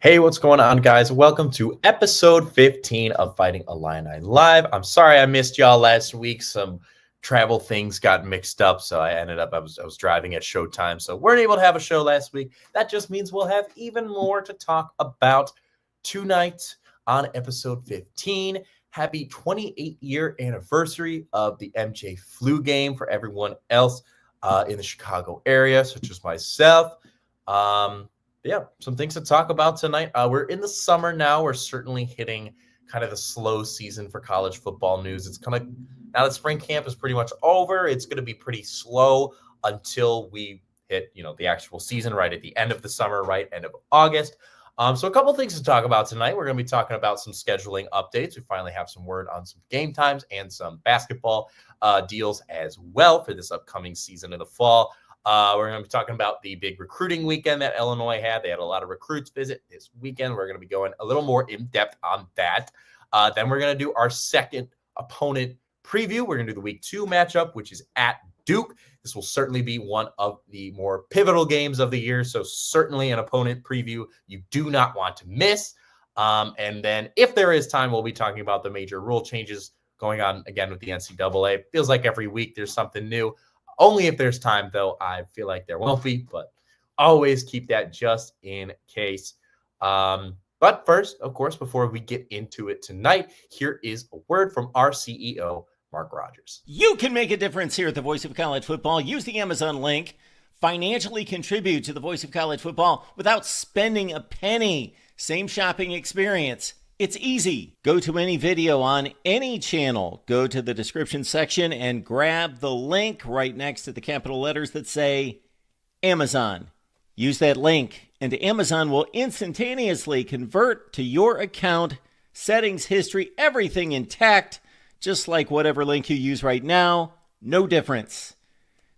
Hey, what's going on, guys? Welcome to episode 15 of Fighting Illini Live. I'm sorry I missed y'all last week. Some travel things got mixed up, so I was driving at showtime, so weren't able to have a show last week. That just means we'll have even more to talk about tonight on episode 15. Happy 28-year anniversary of the MJ flu game for everyone else in the Chicago area, such as myself. Some things to talk about tonight. We're in the summer now. We're certainly hitting kind of the slow season for college football news. It's kind of now that spring camp is pretty much over. It's going to be pretty slow until we hit, the actual season right at the end of the summer, right end of August. So a couple things to talk about tonight. We're going to be talking about some scheduling updates. We finally have some word on some game times and some basketball deals as well for this upcoming season in the fall. We're going to be talking about the big recruiting weekend that Illinois had. They had a lot of recruits visit this weekend. We're going to be going a little more in depth on that. Then we're going to do our second opponent preview. We're going to do the week 2 matchup, which is at Duke. This will certainly be one of the more pivotal games of the year. So certainly an opponent preview you do not want to miss. And then if there is time, we'll be talking about the major rule changes going on again with the NCAA. Feels like every week there's something new. Only if there's time, though. I feel like there won't be, but always keep that just in case. But first, of course, before we get into it tonight, here is a word from our CEO, Mark Rogers. You can make a difference here at the Voice of College Football. Use the Amazon link. Financially contribute to the Voice of College Football without spending a penny. Same shopping experience. It's easy. Go to any video on any channel. Go to the description section and grab the link right next to the capital letters that say Amazon. Use that link and Amazon will instantaneously convert to your account, settings, history, everything intact, just like whatever link you use right now. No difference.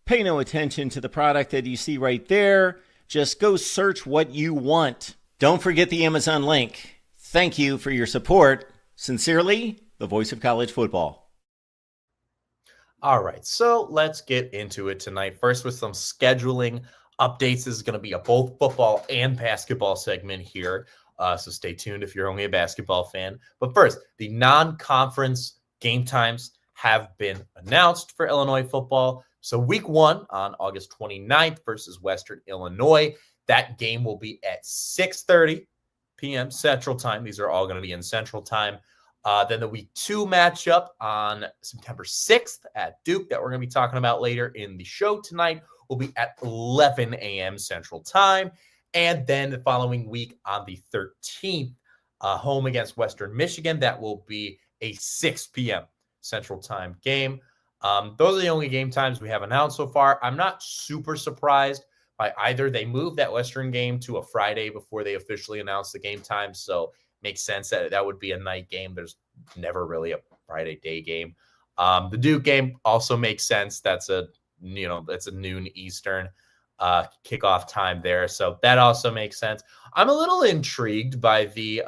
Pay no attention to the product that you see right there. Just go search what you want. Don't forget the Amazon link. Thank you for your support. Sincerely, the Voice of College Football. All right, so let's get into it tonight. First with some scheduling updates. This is going to be a both football and basketball segment here. So stay tuned if you're only a basketball fan. But first, the non-conference game times have been announced for Illinois football. So week 1 on August 29th versus Western Illinois. That game will be at 6:30 p.m. Central Time. These are all going to be in Central Time. Then the week 2 matchup on September 6th at Duke that we're going to be talking about later in the show tonight will be at 11 a.m. Central Time. And then the following week on the 13th, home against Western Michigan, that will be a 6 p.m. Central Time game. Those are the only game times we have announced so far. I'm not super surprised by either. They moved that Western game to a Friday before they officially announced the game time, so makes sense that that would be a night game. There's never really a Friday day game. The Duke game also makes sense. That's a noon Eastern kickoff time there, so that also makes sense. I'm a little intrigued by the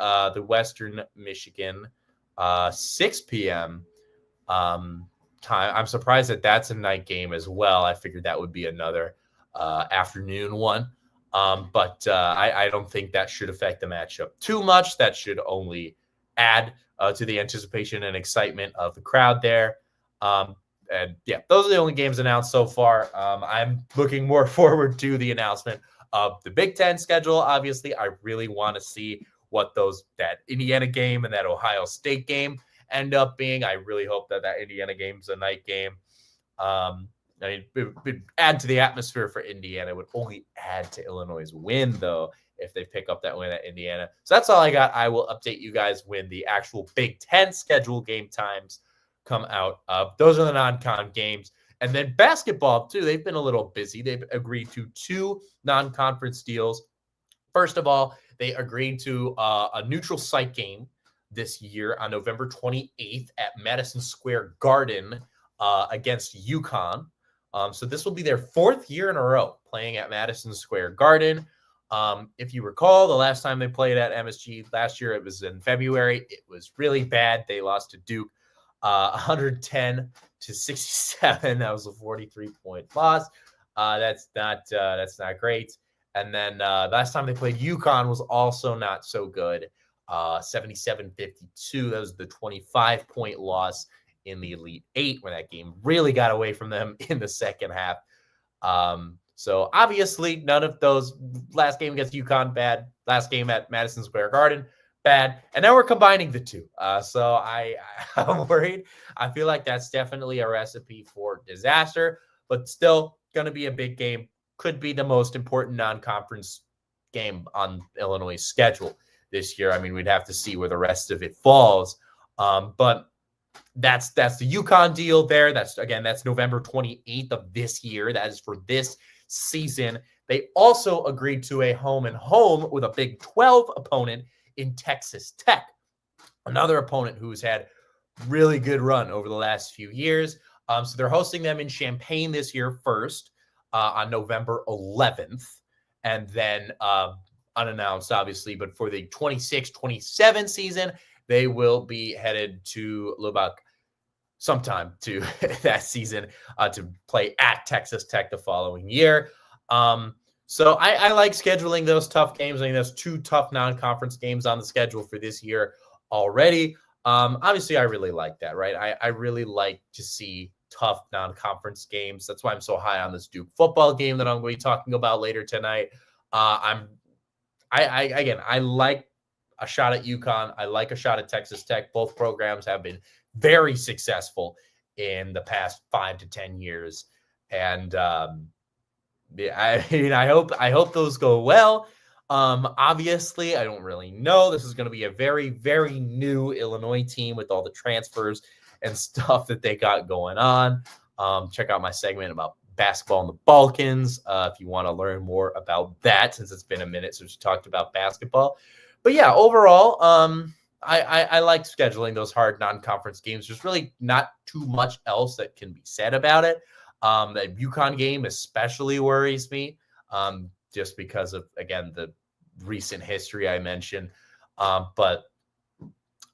Western Michigan 6 p.m. Time. I'm surprised that that's a night game as well. I figured that would be another afternoon one. But I don't think that should affect the matchup too much. That should only add to the anticipation and excitement of the crowd there. And yeah, those are the only games announced so far. I'm looking more forward to the announcement of the Big Ten schedule. Obviously, I really want to see what that Indiana game and that Ohio State game end up being. I really hope that Indiana game's a night game. It would add to the atmosphere for Indiana. It would only add to Illinois' win, though, if they pick up that win at Indiana. So that's all I got. I will update you guys when the actual Big Ten schedule game times come out. Those are the non-con games. And then basketball, too. They've been a little busy. They've agreed to 2 non-conference deals. First of all, they agreed to a neutral site game this year on November 28th at Madison Square Garden against UConn. So this will be their 4th year in a row playing at Madison Square Garden. If you recall, the last time they played at MSG last year, it was in February. It was really bad. They lost to Duke 110-67. That was a 43-point loss. That's not great. And then last time they played UConn was also not so good. 77-52. That was the 25-point loss in the Elite Eight, where that game really got away from them in the second half. So obviously, none of those. Last game against UConn, bad. Last game at Madison Square Garden, bad. And now we're combining the two. So I'm worried. I feel like that's definitely a recipe for disaster, but still going to be a big game. Could be the most important non-conference game on Illinois' schedule this year. I mean, we'd have to see where the rest of it falls. But that's the UConn deal there. That's November 28th of this year. That is for this season. They also agreed to a home and home with a Big 12 opponent in Texas Tech, another opponent who's had really good run over the last few years. So they're hosting them in Champaign this year first on November 11th, and then unannounced, obviously, but for the 26-27 season, they will be headed to Lubbock sometime to that season to play at Texas Tech the following year. So I like scheduling those tough games. I think there's two tough non-conference games on the schedule for this year already. Obviously, I really like that, right? I really like to see tough non-conference games. That's why I'm so high on this Duke football game that I'm going to be talking about later tonight. I like a shot at UConn. I like a shot at Texas Tech. Both programs have been very successful in the past 5 to 10 years. And I hope those go well. Obviously, I don't really know. This is going to be a very, very new Illinois team with all the transfers and stuff that they got going on. Check out my segment about basketball in the Balkans if you want to learn more about that, since it's been a minute since we talked about basketball. But yeah, overall, I like scheduling those hard non-conference games. There's really not too much else that can be said about it. That UConn game especially worries me, just because of, again, the recent history I mentioned. But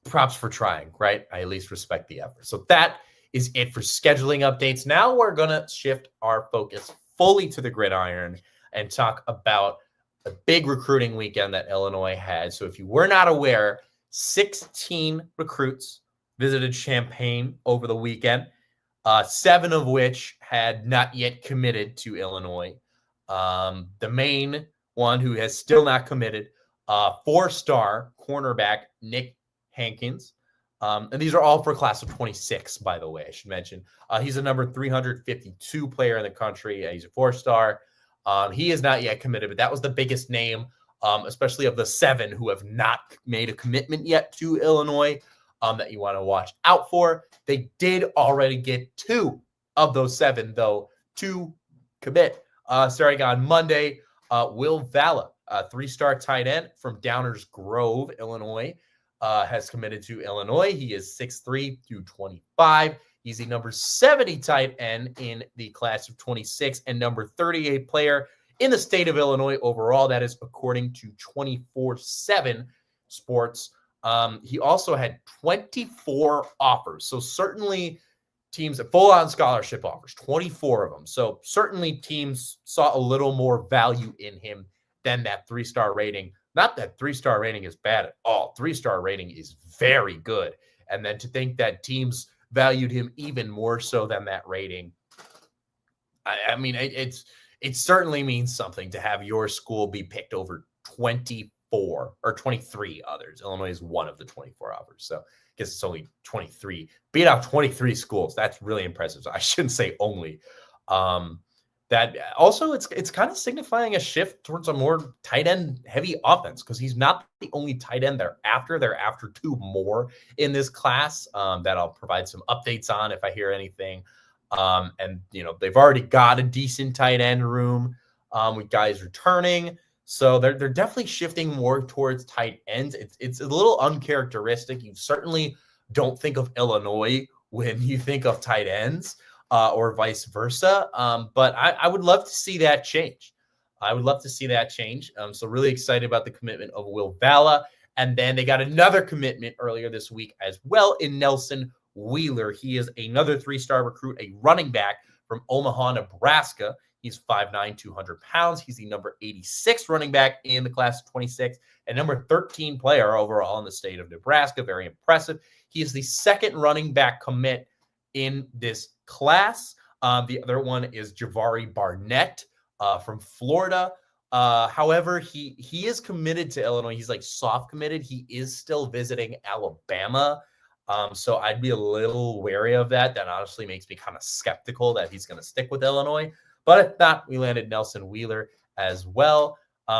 props for trying, right? I at least respect the effort. So that is it for scheduling updates. Now we're going to shift our focus fully to the gridiron and talk about a big recruiting weekend that Illinois had. So if you were not aware, 16 recruits visited Champaign over the weekend, 7 of which had not yet committed to Illinois. The main one who has still not committed, 4-star cornerback Nick Hankins. And these are all for class of 26, by the way, I should mention. He's a number 352 player in the country. He's a 4-star. He is not yet committed, but that was the biggest name, especially of the 7 who have not made a commitment yet to Illinois, that you want to watch out for. They did already get 2 of those 7, though, to commit. Starting on Monday, Will Valla, a 3-star tight end from Downers Grove, Illinois, has committed to Illinois. He is 6'3", 225. He's the number 70 tight end in the class of 26 and number 38 player in the state of Illinois overall. That is according to 24/7 Sports. He also had 24 offers. So certainly teams that full-on scholarship offers, 24 of them. So certainly teams saw a little more value in him than that 3-star rating. Not that 3-star rating is bad at all. 3-star rating is very good. And then to think that teams valued him even more so than that rating. I mean, it certainly means something to have your school be picked over 24 or 23 others. Illinois is one of the 24 offers. So I guess it's only 23. Beat out 23 schools. That's really impressive. So I shouldn't say only. That also, it's kind of signifying a shift towards a more tight end heavy offense, because he's not the only tight end they're after. They're after 2 more in this class that I'll provide some updates on if I hear anything. And, they've already got a decent tight end room with guys returning. So they're definitely shifting more towards tight ends. It's a little uncharacteristic. You certainly don't think of Illinois when you think of tight ends. Or vice versa. But I would love to see that change. So really excited about the commitment of Will Valla. And then they got another commitment earlier this week as well in Nelson Wheeler. He is another 3-star recruit, a running back from Omaha, Nebraska. He's 5'9", 200 pounds. He's the number 86 running back in the class of 26 and number 13 player overall in the state of Nebraska. Very impressive. He is the second running back commit in this class. The other one is Javari Barnett from Florida. However, he is committed to Illinois. He's like soft committed. He is still visiting Alabama. So I'd be a little wary of that. That honestly makes me kind of skeptical that he's going to stick with Illinois. But if not, we landed Nelson Wheeler as well.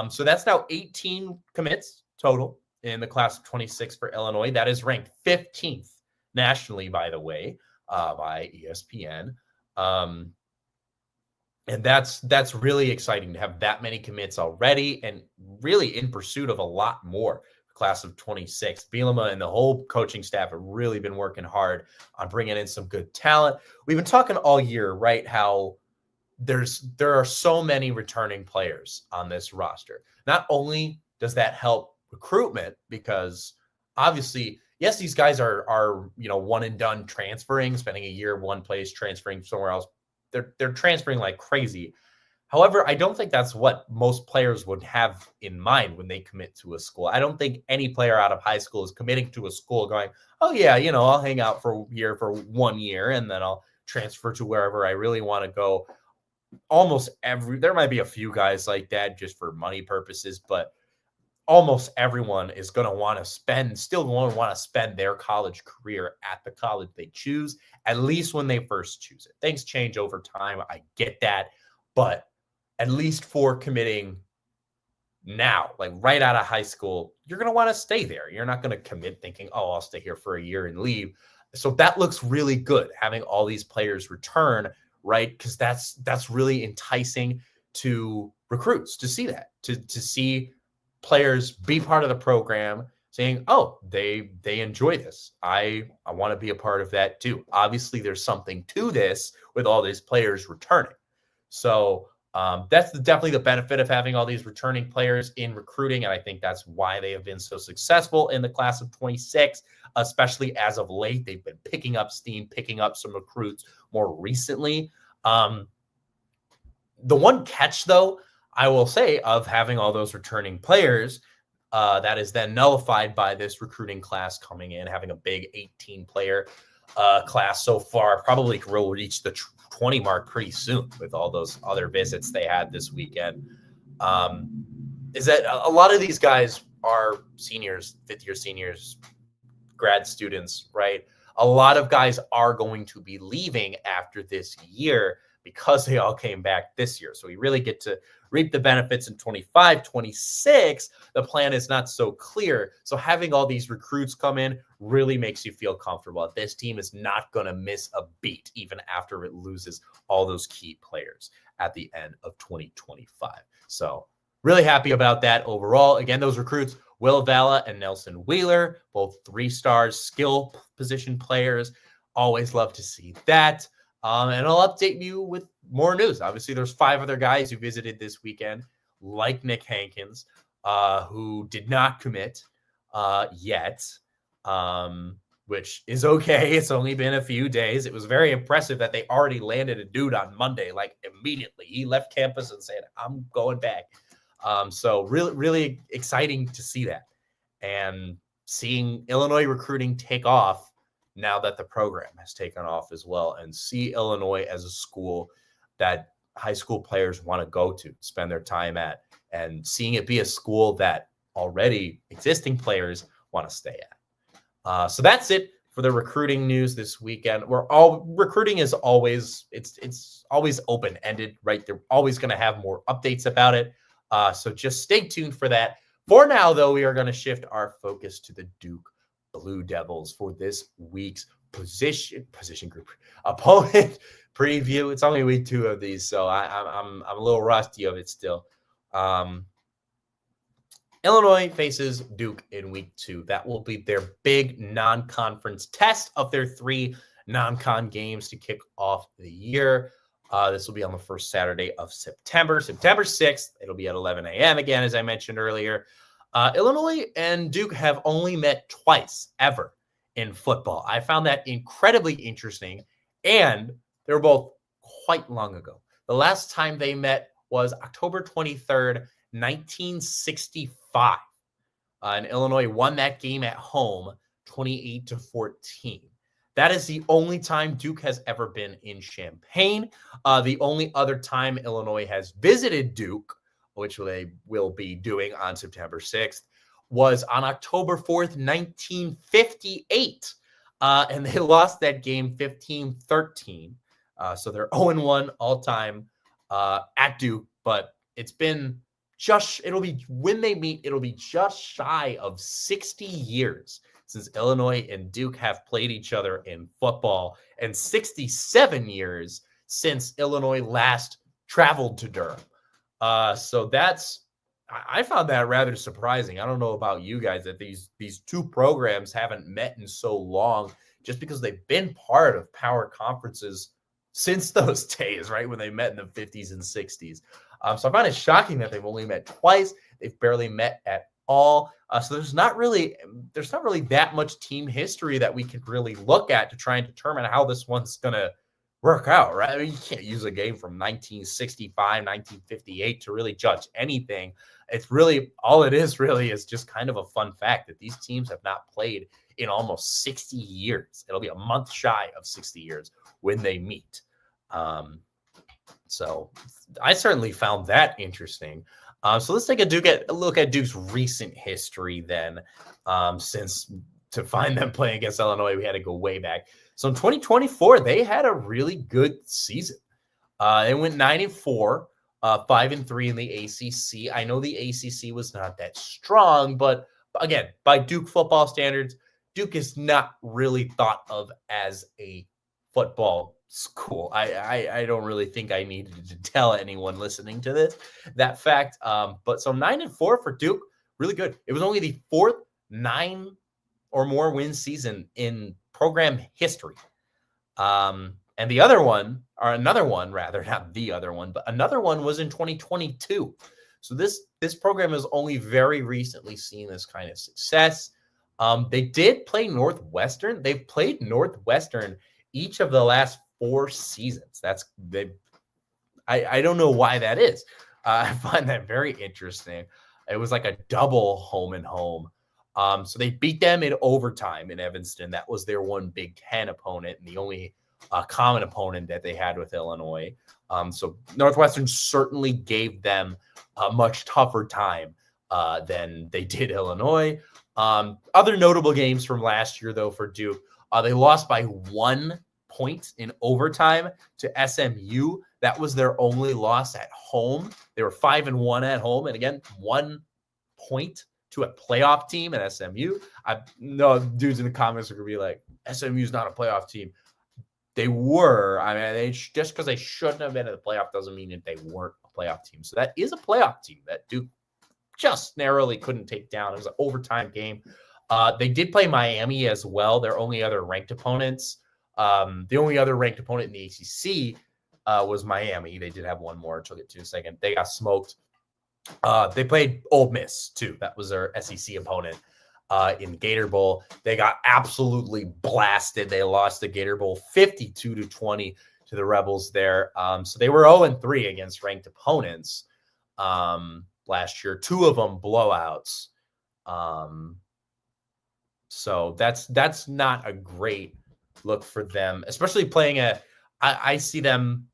So that's now 18 commits total in the class of 26 for Illinois. That is ranked 15th nationally, by the way, by ESPN. And that's really exciting to have that many commits already and really in pursuit of a lot more. Class of 26. Bielema and the whole coaching staff have really been working hard on bringing in some good talent. We've been talking all year, right, how there are so many returning players on this roster. Not only does that help recruitment, because obviously, yes, these guys are one and done transferring, spending a year one place, transferring somewhere else. They're transferring like crazy. However, I don't think that's what most players would have in mind when they commit to a school. I don't think any player out of high school is committing to a school going, oh yeah, I'll hang out for 1 year and then I'll transfer to wherever I really want to go. There might be a few guys like that just for money purposes, but almost everyone is going to want to spend their college career at the college they choose, at least when they first choose it. Things change over time. I get that, but at least for committing now, like right out of high school, you're going to want to stay there. You're not going to commit thinking, oh, I'll stay here for a year and leave. So that looks really good, having all these players return, right? Because that's really enticing to recruits to see that, to see players be part of the program, saying, oh, they enjoy this. I want to be a part of that too. Obviously, there's something to this with all these players returning. So that's definitely the benefit of having all these returning players in recruiting. And I think that's why they have been so successful in the class of 26, especially as of late. They've been picking up steam, picking up some recruits more recently. The one catch, though, I will say, of having all those returning players, that is then nullified by this recruiting class coming in, having a big 18-player class so far. Probably will reach the 20 mark pretty soon with all those other visits they had this weekend. Is that a lot of these guys are seniors, fifth-year seniors, grad students, right? A lot of guys are going to be leaving after this year because they all came back this year. So we really get to reap the benefits in 25, 26. The plan is not so clear. So having all these recruits come in really makes you feel comfortable. This team is not going to miss a beat, even after it loses all those key players at the end of 2025. So really happy about that overall. Again, those recruits, Will Valla and Nelson Wheeler, both 3-stars, skill position players. Always love to see that. And I'll update you with more news. Obviously, there's 5 other guys who visited this weekend, like Nick Hankins, who did not commit yet, which is okay. It's only been a few days. It was very impressive that they already landed a dude on Monday, like immediately. He left campus and said, I'm going back. So really, really exciting to see that. And seeing Illinois recruiting take off now that the program has taken off as well, and see Illinois as a school that high school players want to go to, spend their time at, and seeing it be a school that already existing players want to stay at. So that's it for the recruiting news this weekend. Recruiting is always, it's always open-ended, right? They're always going to have more updates about it. So just stay tuned for that. For now, though, we are going to shift our focus to the Duke Blue Devils for this week's position group opponent preview. It's only week 2 of these, so I'm a little rusty of it still. Illinois faces Duke in week 2. That will be their big non-conference test of their 3 non-con games to kick off the year. This will be on the first Saturday of September 6th. It'll be at 11 a.m. again, as I mentioned earlier. Illinois and Duke have only met twice ever in football. I found that incredibly interesting, and they were both quite long ago. The last time they met was October 23rd, 1965. And Illinois won that game at home 28-14. That is the only time Duke has ever been in Champaign. The only other time Illinois has visited Duke, which they will be doing on September 6th, was on October 4th, 1958. And they lost that game 15-13. So they're 0-1 all time at Duke, but it's been when they meet, it'll be just shy of 60 years since Illinois and Duke have played each other in football, and 67 years since Illinois last traveled to Durham. So I found that rather surprising. I don't know about you guys that these two programs haven't met in so long, just because they've been part of power conferences since those days, right? When they met in the 50s and 60s. So I find it shocking that they've only met twice. They've barely met at all. So there's not really that much team history that we could really look at to try and determine how this one's going to work out, right? I mean, you can't use a game from 1965, 1958 to really judge anything. It's really, all it is really is just kind of a fun fact that these teams have not played in almost 60 years. It'll be a month shy of 60 years when they meet. So I certainly found that interesting. So let's take a look at Duke's recent history then, since to find them playing against Illinois, we had to go way back. So in 2024, they had a really good season. They went 9-4, 5-3 in the ACC. I know the ACC was not that strong, but again, by Duke football standards, Duke is not really thought of as a football school. I don't really think I needed to tell anyone listening to this that fact. But so 9-4 for Duke, really good. It was only the fourth 9 or more win season in program history. And the other one, or another one rather, not the other one, but another one was in 2022. So this program has only very recently seen this kind of success. They did play Northwestern. They've played Northwestern each of the last 4 seasons. I don't know why that is. I find that very interesting. It was like a double home and home. So they beat them in overtime in Evanston. That was their one Big Ten opponent and the only common opponent that they had with Illinois. So Northwestern certainly gave them a much tougher time than they did Illinois. Other notable games from last year, though, for Duke, they lost by 1 point in overtime to SMU. That was their only loss at home. They were 5-1 at home. And again, 1 point to a playoff team at SMU. I know dudes in the comments are going to be like, SMU's not a playoff team. They were. I mean, just because they shouldn't have been in the playoff doesn't mean that they weren't a playoff team. So that is a playoff team that Duke just narrowly couldn't take down. It was an overtime game. They did play Miami as well. Their only other ranked opponents. The only other ranked opponent in the ACC was Miami. They did have one more. I'll get to in a second. They got smoked. They played Ole Miss too. That was their SEC opponent in the Gator Bowl. They got absolutely blasted. They lost the Gator Bowl 52-20 to the Rebels there. So they were 0-3 against ranked opponents last year. 2 of them blowouts. So that's not a great look for them, especially playing I see them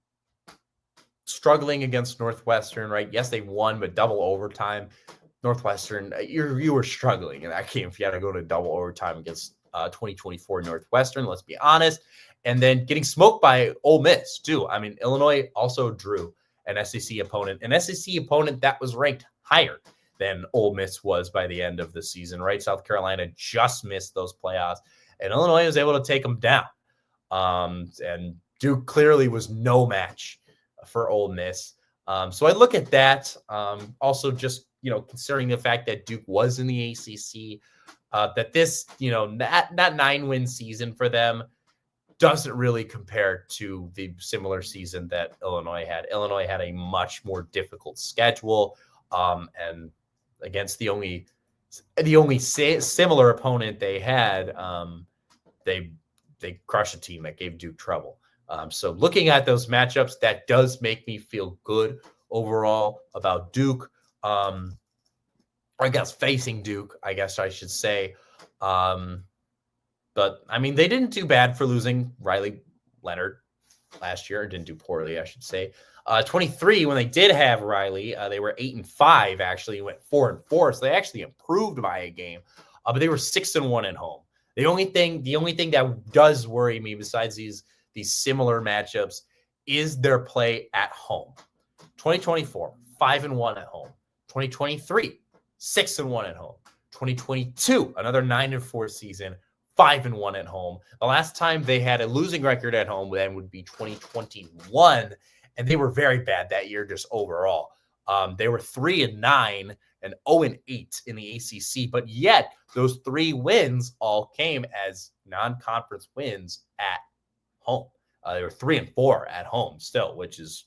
struggling against Northwestern, right? Yes, they won, but double overtime. Northwestern, you were struggling in that game if you had to go to double overtime against 2024 Northwestern, let's be honest. And then getting smoked by Ole Miss, too. I mean, Illinois also drew an SEC opponent that was ranked higher than Ole Miss was by the end of the season, right? South Carolina just missed those playoffs, and Illinois was able to take them down. And Duke clearly was no match for Ole Miss. So I look at that. Also, just considering the fact that Duke was in the ACC, that this that 9-win season for them doesn't really compare to the similar season that Illinois had. Illinois had a much more difficult schedule, and against the only similar opponent they had, they crushed a team that gave Duke trouble. So looking at those matchups, that does make me feel good overall about Duke. Or I guess facing Duke, I guess I should say. But I mean, they didn't do bad for losing Riley Leonard last year. Didn't do poorly, I should say. 23, when they did have Riley, they were 8-5. Actually, went 4-4, so they actually improved by a game. But they were 6-1 at home. The only thing that does worry me, besides these similar matchups, is their play at home. 2024, 5-1 at home. 2023, 6-1 at home. 2022, another 9-4 season, 5-1 at home. The last time they had a losing record at home then would be 2021, and they were very bad that year just overall. They were 3-9 and 0-8 in the ACC, but yet those 3 wins all came as non-conference wins at home. They were 3-4 at home still, which is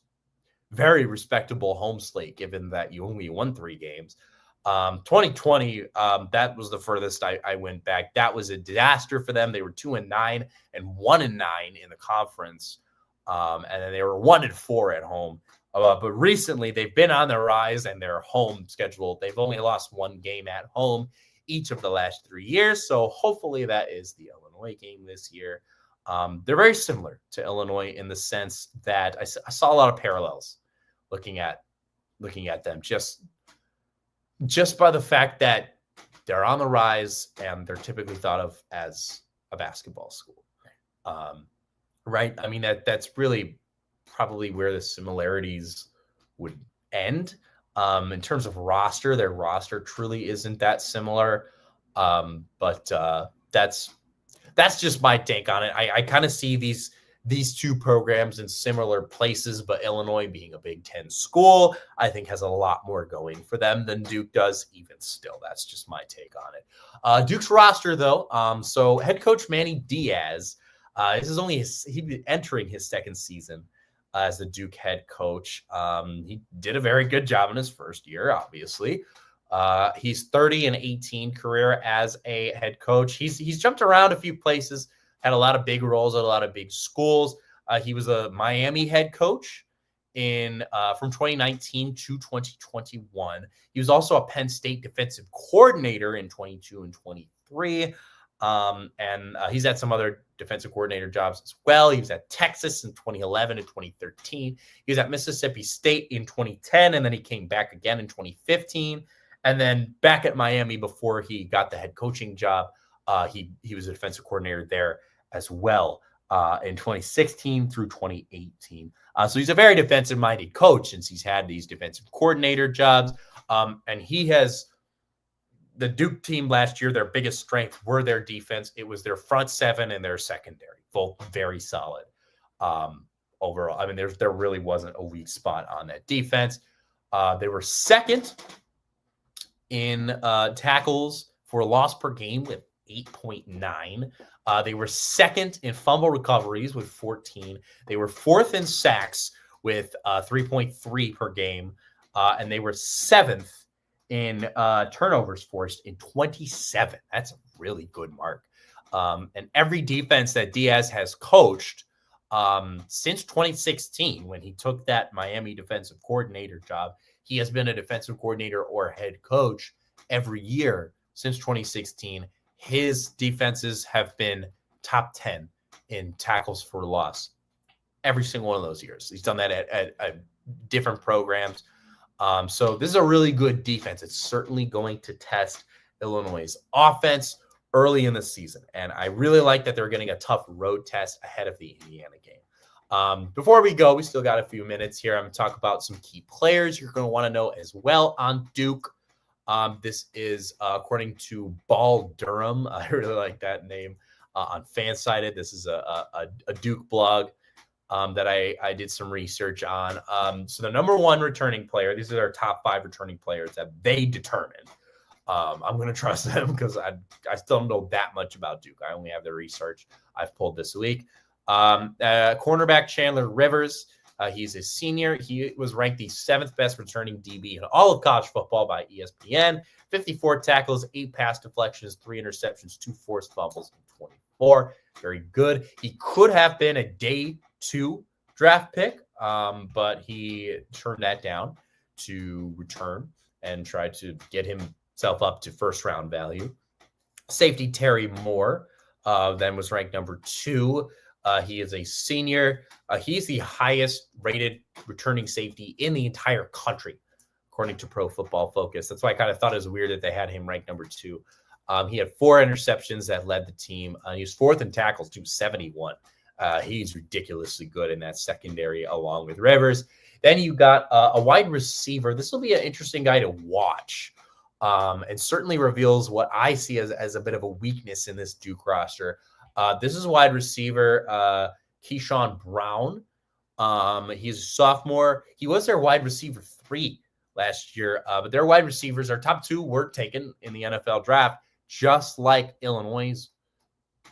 very respectable home slate given that you only won 3 games. 2020, that was the furthest I went back. That was a disaster for them. They were 2-9 and 1-9 in the conference. And then they were 1-4 at home. But recently they've been on the rise, and their home schedule, they've only lost 1 game at home each of the last 3 years. So hopefully that is the Illinois game this year. They're very similar to Illinois in the sense that I saw a lot of parallels looking at them just by the fact that they're on the rise and they're typically thought of as a basketball school. Right? I mean, that's really probably where the similarities would end. In terms of roster, their roster truly isn't that similar. But that's just my take on it. I kind of see these 2 programs in similar places, but Illinois, being a Big Ten school, I think has a lot more going for them than Duke does. Even still, that's just my take on it. Duke's roster, though, so head coach Manny Diaz, this is only he'd entering his 2nd season as the Duke head coach. He did a very good job in his first year, obviously. He's 30-18 career as a head coach. He's jumped around a few places, had a lot of big roles at a lot of big schools. He was a Miami head coach from 2019 to 2021. He was also a Penn State defensive coordinator in 22 and 23. And he's had some other defensive coordinator jobs as well. He was at Texas in 2011 and 2013. He was at Mississippi State in 2010, and then he came back again in 2015, and then back at Miami before he got the head coaching job. He was a defensive coordinator there as well in 2016 through 2018. So he's a very defensive-minded coach since he's had these defensive coordinator jobs. And he has the Duke team last year, their biggest strength were their defense. It was their front 7 and their secondary, both very solid overall. I mean, there really wasn't a weak spot on that defense. They were 2nd in tackles for loss per game with 8.9. They were 2nd in fumble recoveries with 14. They were 4th in sacks with 3.3 per game. And they were 7th in turnovers forced in 27. That's a really good mark. And every defense that Diaz has coached since 2016, when he took that Miami defensive coordinator job, he has been a defensive coordinator or head coach every year since 2016. His defenses have been top 10 in tackles for loss every single one of those years. He's done that at different programs. So this is a really good defense. It's certainly going to test Illinois' offense early in the season. And I really like that they're getting a tough road test ahead of the Indiana game. Before we go, we still got a few minutes here. I'm going to talk about some key players you're going to want to know as well on Duke. This is according to Ball Durham. I really like that name on Fansided. This is a Duke blog that I did some research on. So the number 1 returning player, these are their top 5 returning players that they determined. I'm going to trust them because I still don't know that much about Duke. I only have the research I've pulled this week. Cornerback Chandler Rivers. He's a senior. He was ranked the 7th best returning DB in all of college football by ESPN. 54 tackles, 8 pass deflections, 3 interceptions, 2 forced fumbles, and 24. Very good. He could have been a day 2 draft pick, but he turned that down to return and try to get himself up to first-round value. Safety Terry Moore then was ranked number 2. He is a senior. He's the highest rated returning safety in the entire country, according to Pro Football Focus. That's why I kind of thought it was weird that they had him ranked number 2. He had 4 interceptions that led the team. He was 4th in tackles, 271. He's ridiculously good in that secondary along with Rivers. Then you got a wide receiver. This will be an interesting guy to watch. And certainly reveals what I see as a bit of a weakness in this Duke roster. This is wide receiver Keyshawn Brown. He's a sophomore. He was their wide receiver 3 last year, but their wide receivers, our top 2 were taken in the NFL draft, just like Illinois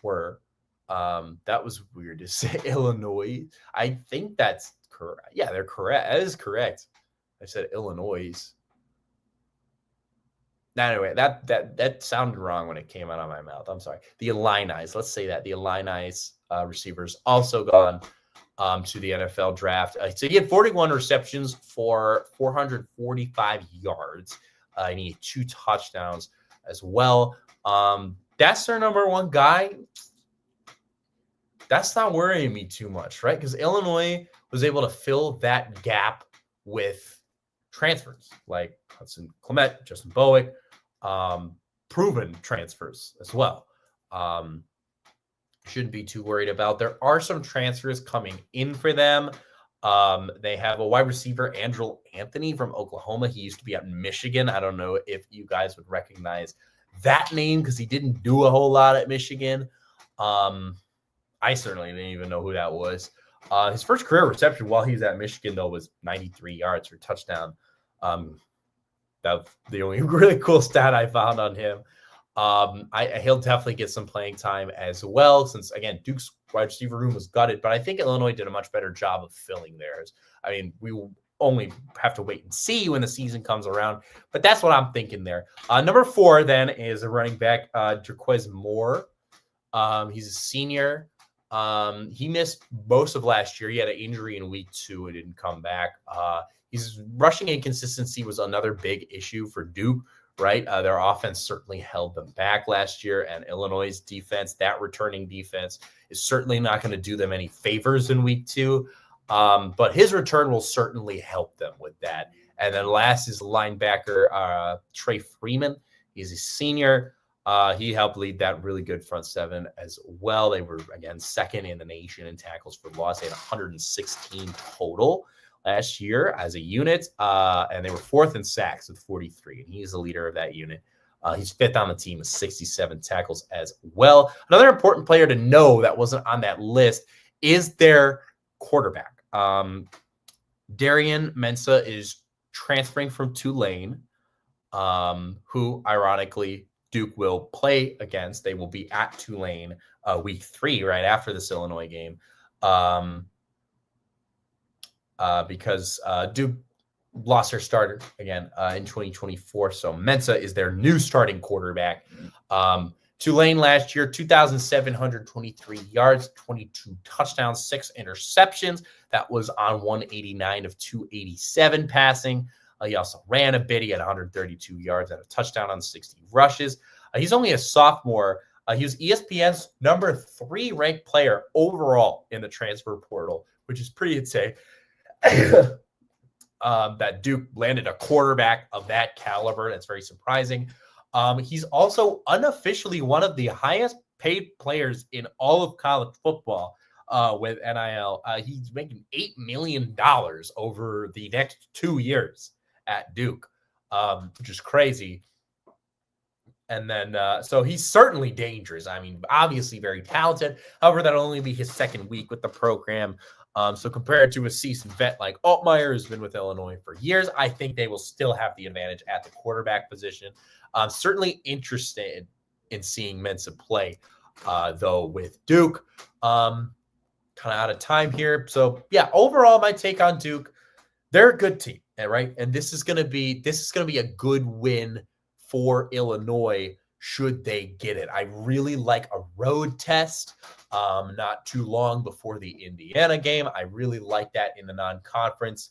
were. That was weird to say, Illinois. I think that's correct. Yeah, they're correct. That is correct. I said Illinois. Anyway, that sounded wrong when it came out of my mouth. I'm sorry. The Illini, let's say that. The Illini receivers also gone to the NFL draft. So he had 41 receptions for 445 yards. And he had 2 touchdowns as well. That's their number 1 guy. That's not worrying me too much, right? Because Illinois was able to fill that gap with transfers like Hudson Clement, Justin Bowick, proven transfers as well. Shouldn't be too worried about. There are some transfers coming in for them. They have a wide receiver, Andrew Anthony from Oklahoma. He used to be at Michigan. I don't know if you guys would recognize that name because he didn't do a whole lot at Michigan. I certainly didn't even know who that was. His first career reception while he was at Michigan, though, was 93 yards for a touchdown. That's the only really cool stat I found on him. He'll definitely get some playing time as well, since, again, Duke's wide receiver room was gutted, but I think Illinois did a much better job of filling theirs. I mean, we will only have to wait and see when the season comes around, but that's what I'm thinking there. Number 4, then, is a running back, Jaquez Moore. He's a senior. He missed most of last year. He had an injury in week 2. It didn't come back. His rushing inconsistency was another big issue for Duke, right? Their offense certainly held them back last year, and Illinois' defense, that returning defense, is certainly not going to do them any favors in week 2. But his return will certainly help them with that. And then last is linebacker Trey Freeman. He's a senior. He helped lead that really good front 7 as well. They were, again, 2nd in the nation in tackles for loss. They had 116 total last year as a unit, and they were 4th in sacks with 43, and he's the leader of that unit. He's 5th on the team with 67 tackles as well. Another important player to know that wasn't on that list is their quarterback. Darian Mensah is transferring from Tulane, who, ironically, Duke will play against. They will be at Tulane week 3 right after this Illinois game. Because Duke lost their starter again in 2024. So Mensah is their new starting quarterback. Tulane last year, 2,723 yards, 22 touchdowns, 6 interceptions. That was on 189 of 287 passing. He also ran a bit. He had 132 yards and a touchdown on 60 rushes. He's only a sophomore. He was ESPN's number 3 ranked player overall in the transfer portal, which is pretty insane. That Duke landed a quarterback of that caliber. That's very surprising. He's also unofficially one of the highest paid players in all of college football with NIL. He's making $8 million over the next 2 years at Duke, which is crazy. And then, so he's certainly dangerous. I mean, obviously very talented. However, that'll only be his 2nd week with the program. So compared to a seasoned vet like Altmaier, who's been with Illinois for years, I think they will still have the advantage at the quarterback position. Certainly interested in seeing Mensah play, though, with Duke. Kind of out of time here. So, yeah, overall, my take on Duke, they're a good team, right? And this is going to be a good win for Illinois should they get it. I really like a road test not too long before the Indiana game. I really like that in the non-conference.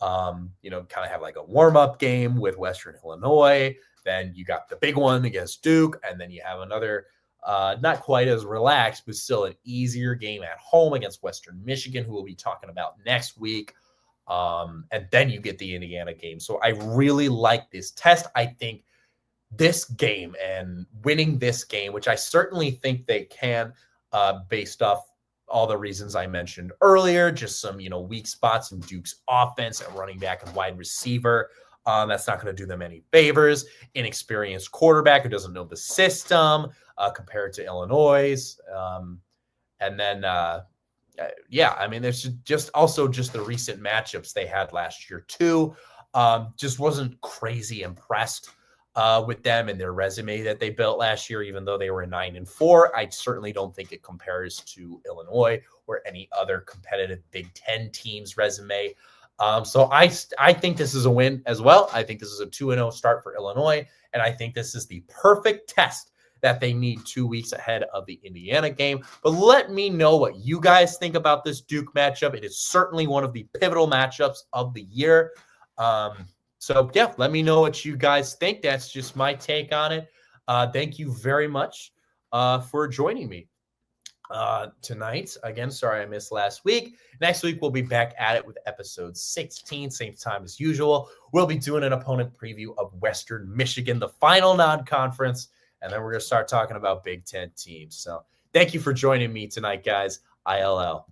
Kind of have like a warm-up game with Western Illinois. Then you got the big one against Duke, and then you have another not quite as relaxed, but still an easier game at home against Western Michigan, who we'll be talking about next week. And then you get the Indiana game. So I really like this test. I think this game and winning this game, which I certainly think they can, based off all the reasons I mentioned earlier, just some, weak spots in Duke's offense and running back and wide receiver. That's not going to do them any favors. Inexperienced quarterback who doesn't know the system compared to Illinois. And then, there's just the recent matchups they had last year too. Just wasn't crazy impressed with them and their resume that they built last year, even though they were 9-4. I certainly don't think it compares to Illinois or any other competitive Big Ten team's resume. So I think this is a win as well. I think this is a 2-0 start for Illinois, and I think this is the perfect test that they need 2 weeks ahead of the Indiana game. But let me know what you guys think about this Duke matchup. It is certainly one of the pivotal matchups of the year. Let me know what you guys think. That's just my take on it. Thank you very much for joining me tonight. Again, sorry I missed last week. Next week, we'll be back at it with episode 16, same time as usual. We'll be doing an opponent preview of Western Michigan, the final non-conference, and then we're going to start talking about Big Ten teams. So thank you for joining me tonight, guys. ILL.